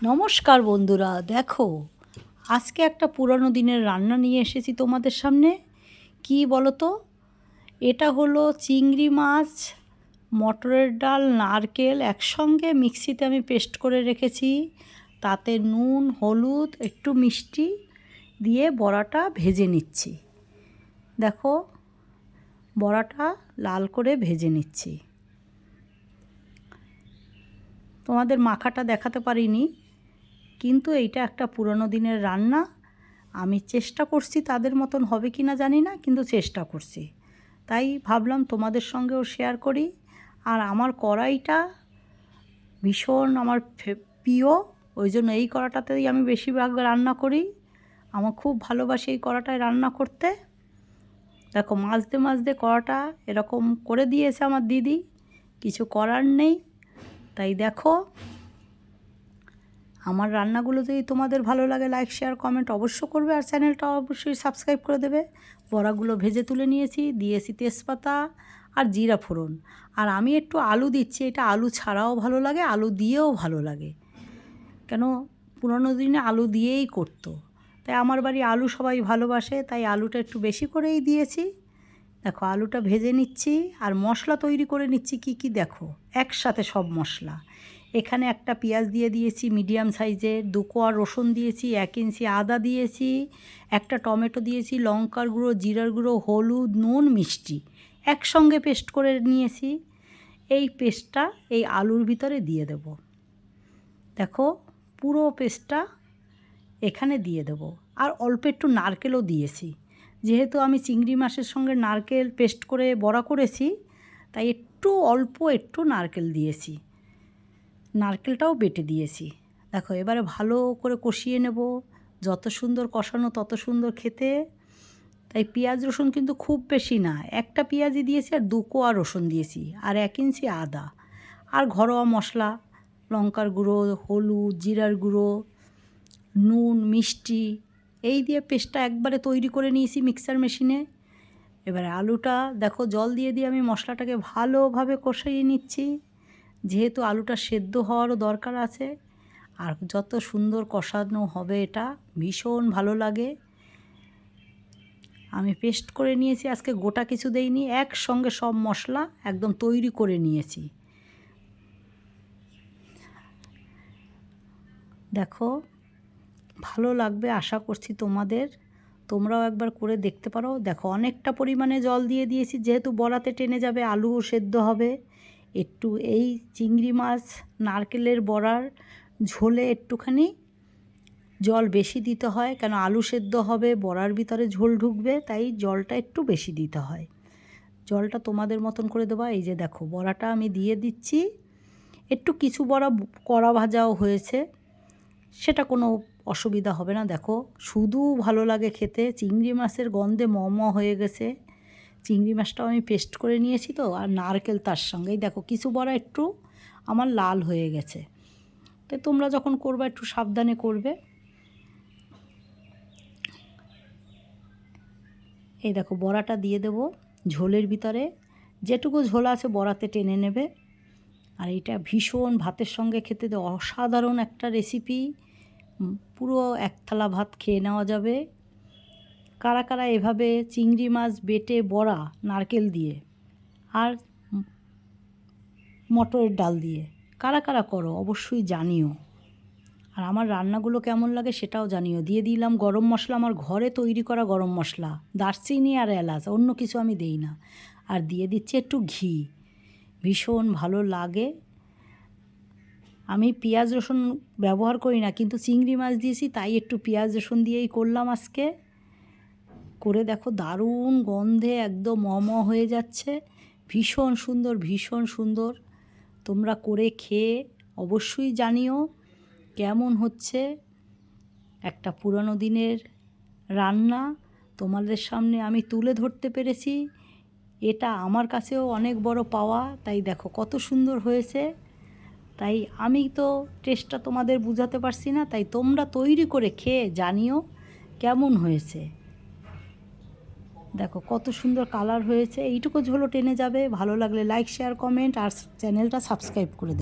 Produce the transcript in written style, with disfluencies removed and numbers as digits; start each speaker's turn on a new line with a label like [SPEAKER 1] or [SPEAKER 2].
[SPEAKER 1] নমস্কার বন্ধুরা, দেখো আজকে একটা পুরানো দিনের রান্না নিয়ে এসেছি তোমাদের সামনে। কি বলো তো, এটা হলো চিংড়ি মাছ, মটরের ডাল, নারকেল একসঙ্গে মিক্সিতে আমি পেস্ট করে রেখেছি। তাতে নুন, হলুদ, একটু মিষ্টি দিয়ে বড়াটা ভেজে নিচ্ছি। দেখো বড়াটা লাল করে ভেজে নিচ্ছি। তোমাদের মাখাটা দেখাতে পারিনি, কিন্তু এইটা একটা পুরনো দিনের রান্না। আমি চেষ্টা করছি, তাদের মতন হবে কি না জানি না, কিন্তু চেষ্টা করছি, তাই ভাবলাম তোমাদের সঙ্গেও শেয়ার করি। আর আমার কড়াইটা ভীষণ আমার প্রিয়, ওই জন্য এই কড়াটাতেই আমি বেশিরভাগ রান্না করি। আমার খুব ভালোবাসি এই কড়াটায় রান্না করতে। দেখো মাঝতে মাঝতে কড়াটা এরকম করে দিয়েছে আমার দিদি, কিছু করার নেই। তাই দেখো আমার রান্নাগুলো যদি তোমাদের ভালো লাগে, লাইক শেয়ার কমেন্ট অবশ্য করবে, আর চ্যানেলটা অবশ্যই সাবস্ক্রাইব করে দেবে। বড়াগুলো ভেজে তুলে নিয়েছি, দিয়েছি তেজপাতা আর জিরা ফোড়ন। আর আমি একটু আলু দিচ্ছি, এটা আলু ছাড়াও ভালো লাগে, আলু দিয়েও ভালো লাগে, কেন পুরোনো দিনে আলু দিয়েই করতো। তাই আমার বাড়ি আলু সবাই ভালোবাসে, তাই আলুটা একটু বেশি করেই দিয়েছি। দেখো আলুটা ভেজে নিচ্ছি আর মশলা তৈরি করে নিচ্ছি। কি দেখো একসাথে সব মশলা। এখানে একটা পেঁয়াজ দিয়ে দিয়েছি মিডিয়াম সাইজের, 2 কোয়া রসুন দিয়েছি, 1 ইঞ্চি আদা দিয়েছি, একটা টমেটো দিয়েছি, লঙ্কার গুঁড়ো, জিরার গুঁড়ো, হলুদ, নুন, মিষ্টি একসঙ্গে পেস্ট করে নিয়েছি। এই পেস্টটা এই আলুর ভিতরে দিয়ে দেব। দেখো পুরো পেস্টটা এখানে দিয়ে দেব। আর অল্প একটু নারকেলও দিয়েছি, যেহেতু আমি চিংড়ি মাছের সঙ্গে নারকেল পেস্ট করে বড়া করেছি, তাই অল্প একটু নারকেল দিয়েছি, নারকেলটাও বেটে দিয়েছি। দেখো এবারে ভালো করে কষিয়ে নেব, যত সুন্দর কষানো তত সুন্দর খেতে। তাই পেঁয়াজ রসুন কিন্তু খুব বেশি না, একটা পেঁয়াজই দিয়েছি আর 2 কোয়া রসুন দিয়েছি, আর 1 ইঞ্চি আদা, আর ঘরোয়া মশলা লঙ্কার গুঁড়ো, হলুদ, জিরার গুঁড়ো, নুন, মিষ্টি এই দিয়ে পেস্টটা একবারে তৈরি করে নিয়েছি মিক্সার মেশিনে। এবারে আলুটা দেখো জল দিয়ে আমি মশলাটাকে ভালোভাবে কষিয়ে নিচ্ছি, যেহেতু আলুটা সেদ্ধ হওয়ারও দরকার আছে। আর যত সুন্দর কষানো হবে এটা ভীষণ ভালো লাগে। আমি পেস্ট করে নিয়েছি, আজকে গোটা কিছু দেইনি, একসঙ্গে সব মশলা একদম তৈরি করে নিয়েছি। দেখো ভালো লাগবে আশা করছি তোমাদের, তোমরাও একবার করে দেখতে পারো। দেখো অনেকটা পরিমাণে জল দিয়ে দিয়েছি, যেহেতু বড়াতে টেনে যাবে, আলুও সেদ্ধ হবে। একটু এই চিংড়ি মাছ নারকেলের বড়ার ঝোলে একটুখানি জল বেশি দিতে হয়, কেন আলু সেদ্ধ হবে, বড়ার ভিতরে ঝোল ঢুকবে, তাই জলটা একটু বেশি দিতে হয়। জলটা তোমাদের মতন করে দেবা। এই যে দেখো বড়াটা আমি দিয়ে দিচ্ছি। একটু কিছু বড়া কড়া ভাজাও হয়েছে, সেটা কোনো অসুবিধা হবে না। দেখো শুধু ভালো লাগে খেতে, চিংড়ি মাছের গন্ধে হয়ে গেছে। চিংড়ি মাছটাও আমি পেস্ট করে নিয়েছি তো, আর নারকেল তার সঙ্গেই। দেখো কিছু বড়া একটু আমার লাল হয়ে গেছে, তাই তোমরা যখন করবে একটু সাবধানে করবে। এই দেখো বড়াটা দিয়ে দেব ঝোলের ভিতরে, যেটুকু ঝোল আছে বড়াতে টেনে নেবে। আর এটা ভীষণ ভাতের সঙ্গে খেতে অসাধারণ একটা রেসিপি, পুরো এক থালা ভাত খেয়ে নেওয়া যাবে। কারা কারা এভাবে চিংড়ি মাছ বেটে বড়া নারকেল দিয়ে আর মটরের ডাল দিয়ে কারা কারা করো অবশ্যই জানিও। আর আমার রান্নাগুলো কেমন লাগে সেটাও জানিও। দিয়ে দিলাম গরম মশলা, আমার ঘরে তৈরি করা গরম মশলা, দারচিনি আর এলাচ, অন্য কিছু আমি দেই না। আর দিয়ে দিচ্ছি একটু ঘি, ভীষণ ভালো লাগে। আমি পেঁয়াজ রসুন ব্যবহার করি না, কিন্তু চিংড়ি মাছ দিয়েছি তাই একটু পেঁয়াজ রসুন দিয়েই করলাম আজকে। করে দেখো দারুণ গন্ধে একদম হয়ে যাচ্ছে, ভীষণ সুন্দর ভীষণ সুন্দর। তোমরা করে খেয়ে অবশ্যই জানিও কেমন হচ্ছে। একটা পুরনো দিনের রান্না তোমাদের সামনে আমি তুলে ধরতে পেরেছি, এটা আমার কাছেও অনেক বড় পাওয়া। তাই দেখো কত সুন্দর হয়েছে। তাই আমি তো টেস্টটা তোমাদের বোঝাতে পারছি না, তাই তোমরা তৈরি করে খেয়ে জানিও কেমন হয়েছে। দেখো কত সুন্দর কালার হয়েছে, এইটুকু ঝোলও টেনে যাবে। ভালো লাগলে লাইক শেয়ার কমেন্ট আর চ্যানেলটা সাবস্ক্রাইব করে দেবে।